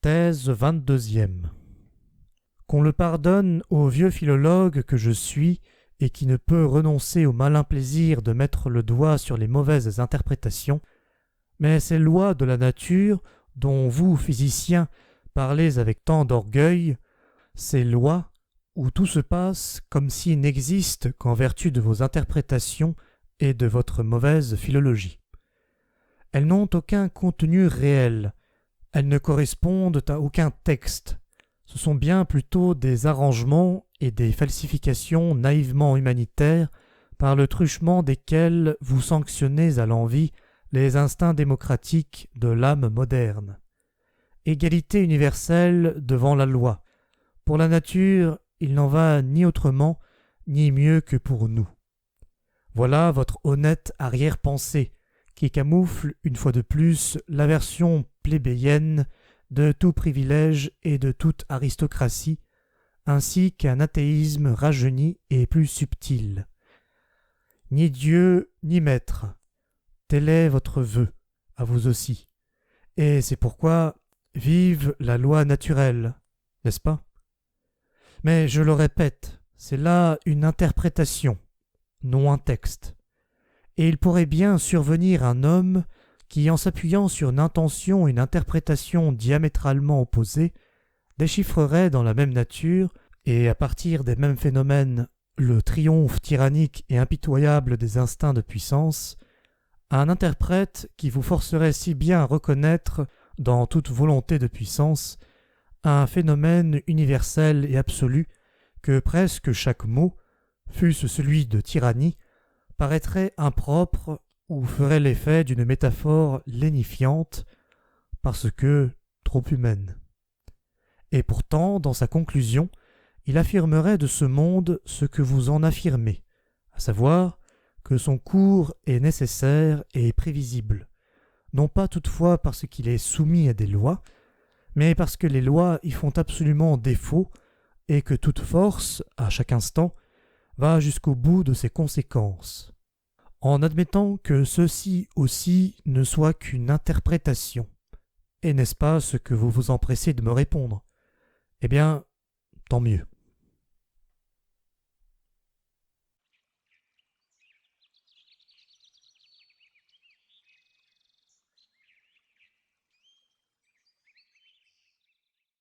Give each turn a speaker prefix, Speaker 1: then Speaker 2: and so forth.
Speaker 1: Thèse 22e. Qu'on le pardonne au vieux philologue que je suis et qui ne peut renoncer au malin plaisir de mettre le doigt sur les mauvaises interprétations, mais ces lois de la nature dont vous, physiciens, parlez avec tant d'orgueil, ces lois où tout se passe comme s'il n'existe qu'en vertu de vos interprétations et de votre mauvaise philologie. Elles n'ont aucun contenu réel, elles ne correspondent à aucun texte, ce sont bien plutôt des arrangements et des falsifications naïvement humanitaires par le truchement desquels vous sanctionnez à l'envi les instincts démocratiques de l'âme moderne. Égalité universelle devant la loi. Pour la nature, il n'en va ni autrement, ni mieux que pour nous. Voilà votre honnête arrière-pensée, qui camoufle une fois de plus l'aversion plébéienne de tout privilège et de toute aristocratie, ainsi qu'un athéisme rajeuni et plus subtil. Ni Dieu ni maître, tel est votre vœu, à vous aussi, et c'est pourquoi vive la loi naturelle, n'est-ce pas? Mais je le répète, c'est là une interprétation, non un texte. Et il pourrait bien survenir un homme qui, en s'appuyant sur une intention et une interprétation diamétralement opposées, déchiffrerait dans la même nature, et à partir des mêmes phénomènes, le triomphe tyrannique et impitoyable des instincts de puissance, un interprète qui vous forcerait si bien à reconnaître, dans toute volonté de puissance, un phénomène universel et absolu que presque chaque mot, fût-ce celui de tyrannie, paraîtrait impropre ou ferait l'effet d'une métaphore lénifiante, parce que trop humaine. Et pourtant, dans sa conclusion, il affirmerait de ce monde ce que vous en affirmez, à savoir que son cours est nécessaire et prévisible, non pas toutefois parce qu'il est soumis à des lois, mais parce que les lois y font absolument défaut et que toute force, à chaque instant, va jusqu'au bout de ses conséquences. En admettant que ceci aussi ne soit qu'une interprétation. Et n'est-ce pas ce que vous vous empressez de me répondre? Eh bien, tant mieux.